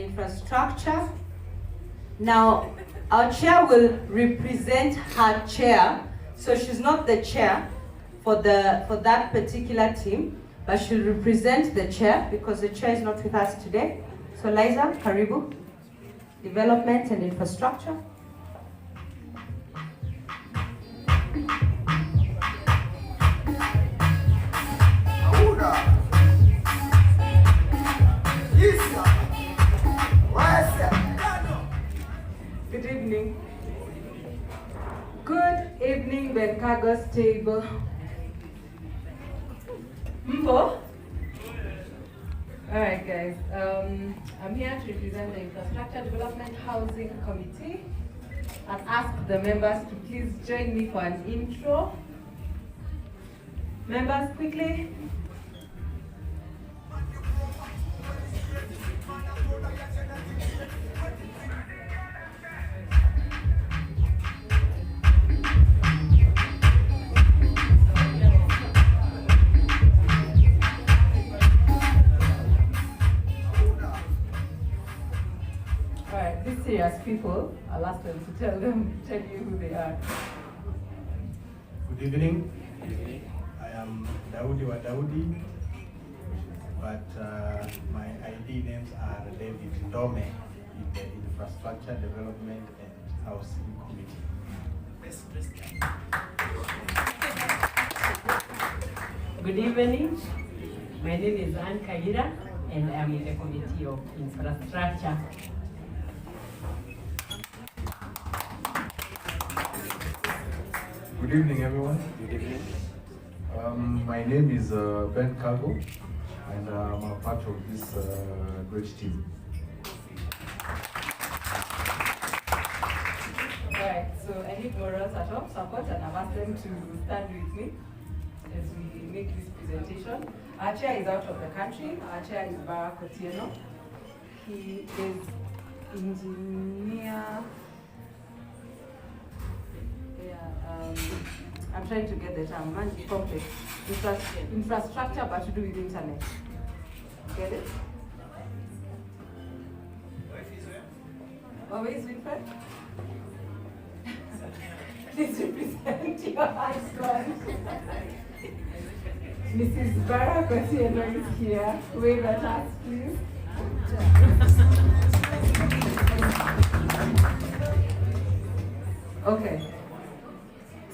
Infrastructure. Now, our chair will represent her chair, so she's not the chair for that particular team, but she'll represent the chair because the chair is not with us today. So Laiza, karibu, Development and Infrastructure. Good evening. Good evening, Benkago's table. Mpo? Alright guys, I'm here to represent the Infrastructure Development Housing Committee and ask the members to please join me for an intro. Members, quickly. These serious people, I'll ask them to tell you who they are. Good evening. I am Daudi wa Daudi, but my ID names are David Dome in the Infrastructure Development and Housing Committee. Good evening. My name is Anne Kaira and I am in the Committee of Infrastructure. Good evening, everyone. Good evening. My name is Ben Cargo, and I'm a part of this great team. Alright, so I need moral support, and I've asked them to stand with me as we make this presentation. Our chair is out of the country. Our chair is Barack Otieno. He is engineer. I'm trying to get the term, complex. Infrastructure, but to do with internet. Get it? Oh, where is Winfred? Please represent your husband. Mrs. Barack Otieno is here. Wave at us, please. Okay.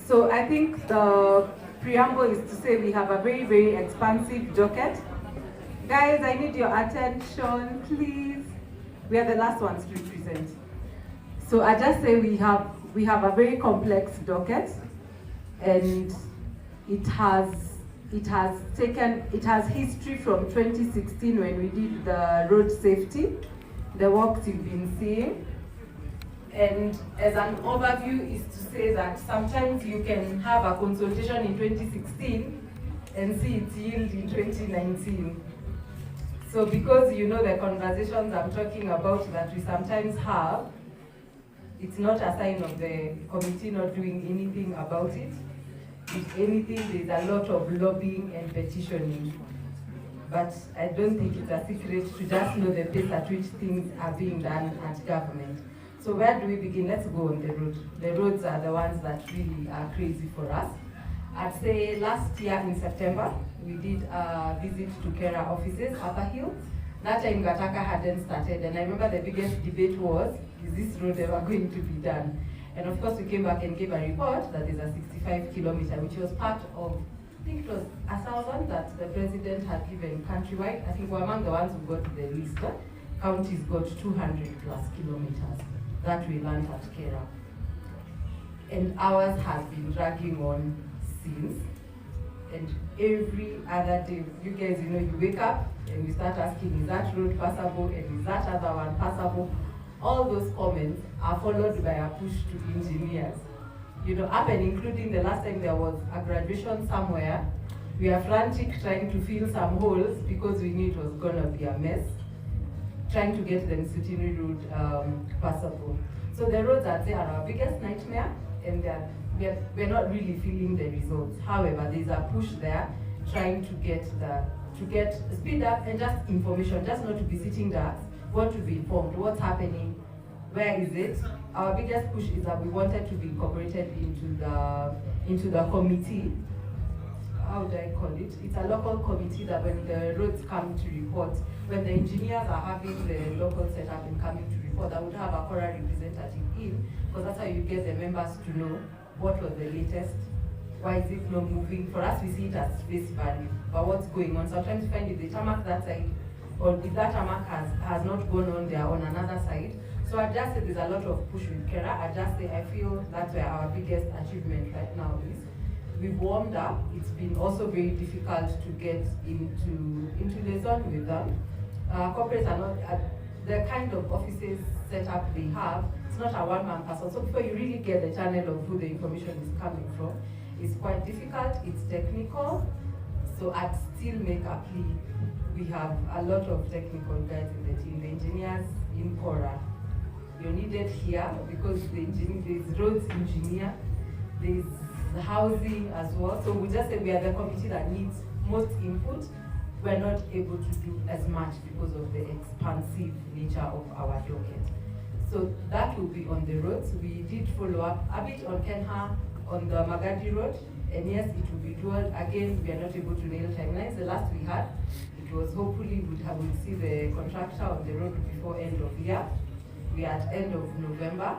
So I think the preamble is to say we have a very, very expansive docket. Guys, I need your attention, please. We are the last ones to present. So I just say we have a very complex docket, and it has history from 2016 when we did the road safety, the works you've been seeing. And as an overview is to say that sometimes you can have a consultation in 2016 and see its yield in 2019. So because you know the conversations I'm talking about that we sometimes have, it's not a sign of the committee not doing anything about it. If anything, there's a lot of lobbying and petitioning. But I don't think it's a secret to just know the pace at which things are being done at government. So where do we begin? Let's go on the road. The roads are the ones that really are crazy for us. I'd say last year in September, we did a visit to KORRA offices, Upper Hill. That time Gataka hadn't started, and I remember the biggest debate was, is this road ever going to be done? And of course we came back and gave a report that is a 65 kilometer, which was part of, I think it was 1,000 that the president had given countrywide. I think we're among the ones who got the list. Counties got 200 plus kilometers that we learned at KORRA. And ours has been dragging on since. And every other day, you guys, you wake up and you start asking, is that road passable and is that other one passable? All those comments are followed by a push to engineers. Up and including the last time there was a graduation somewhere, we are frantic trying to fill some holes because we knew it was gonna be a mess, trying to get the Nsutini road passable. So the roads are our biggest nightmare, and we're not really feeling the results. However, there's a push there trying to get speed up and just information, just not to be sitting there want to be informed, what's happening, where is it. Our biggest push is that we wanted to be incorporated into the committee. How do I call it? It's a local committee that when the roads come to report, when the engineers are having the local setup and coming to report, that would have a KORRA representative in, because that's how you get the members to know what was the latest, why is it not moving. For us, we see it as face value, but what's going on. Sometimes you find if the tarmac that side, or if that tarmac has not gone on there on another side. So I just say there's a lot of push with KORRA. I just say I feel that's where our biggest achievement right now is. We've warmed up. It's been also very difficult to get into liaison with them. Corporates are not the kind of offices set up they have. It's not a one-man person. So before you really get the channel of who the information is coming from, it's quite difficult. It's technical. So I'd still make a plea. We have a lot of technical guys in the team. The engineers in KORRA, you're needed here because there's roads engineer, there's the housing as well. So we just say we are the committee that needs most input. We're not able to do as much because of the expansive nature of our docket. So that will be on the roads. We did follow up a bit on KENHA on the Magadi Road, and yes, it will be dual. Again, we are not able to nail timelines. The last we had, it was hopefully we'll see the contractor on the road before end of year. We are at end of November.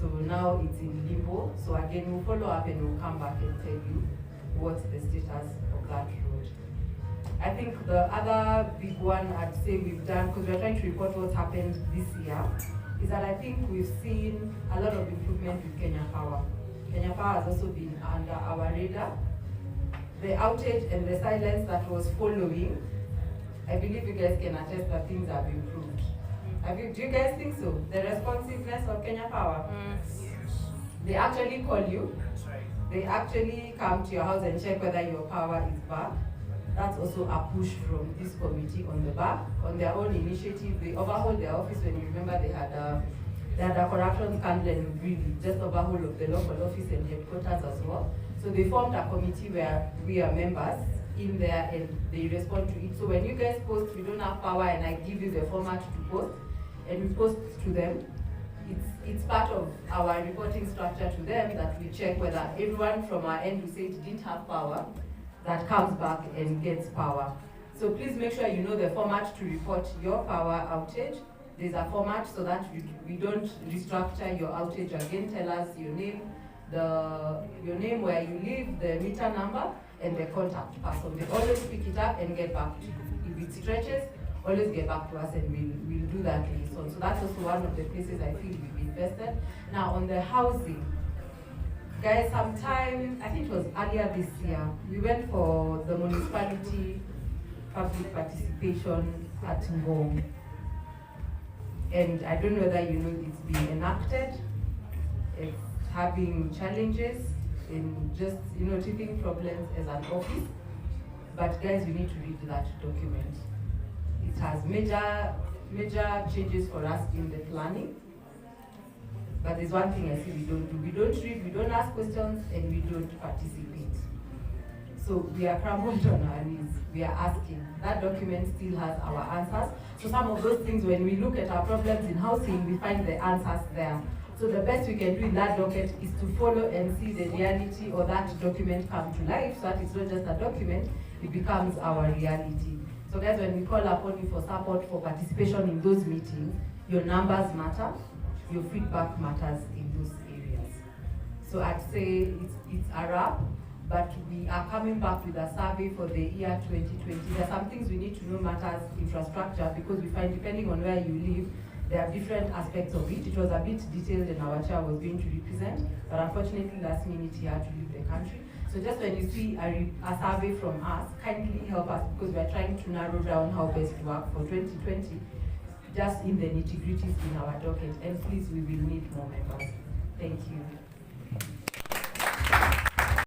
So now it's in limbo. So again, we'll follow up and we'll come back and tell you what's the status of that road. I think the other big one I'd say we've done, because we're trying to report what's happened this year, is that I think we've seen a lot of improvement with Kenya Power. Kenya Power has also been under our radar. The outage and the silence that was following, I believe you guys can attest that things have improved. Do you guys think so? The responsiveness of Kenya Power? They actually call you. They actually come to your house and check whether your power is back. That's also a push from this committee on the back. On their own initiative, they overhauled their office. When you remember, they had a corruption scandal and really just overhaul of the local office and headquarters as well. So they formed a committee where we are members in there and they respond to it. So when you guys post, we don't have power and I give you the format to post, and we post to them, it's part of our reporting structure to them that we check whether everyone from our end who said didn't have power, that comes back and gets power. So please make sure you know the format to report your power outage. There's a format so that we don't restructure your outage again. Tell us your name, where you live, the meter number, and the contact person. They always pick it up and get back to you. If it stretches, always get back to us and we'll do that liaison. So that's also one of the places I feel we've invested. Now on the housing, guys, sometime, I think it was earlier this year, we went for the municipality public participation at Ngong. And I don't know whether you know it's being enacted. It's having challenges in just, treating problems as an office. But guys, you need to read that document. It has major changes for us in the planning. But there's one thing I see we don't do. We don't read, we don't ask questions, and we don't participate. So we are crumbled on our knees. We are asking. That document still has our answers. So some of those things, when we look at our problems in housing, we find the answers there. So the best we can do in that docket is to follow and see the reality or that document come to life, so that it's not just a document, it becomes our reality. So guys, when we call upon you for support, for participation in those meetings, your numbers matter, your feedback matters in those areas. So I'd say it's a wrap, but we are coming back with a survey for the year 2020. There are some things we need to know matters infrastructure, because we find depending on where you live, there are different aspects of it. It was a bit detailed and our chair was going to represent, but unfortunately last minute he had to leave the country. So just when you see a survey from us, kindly help us, because we're trying to narrow down how best to work for 2020, just in the nitty-gritties in our docket. And please, we will need more members. Thank you.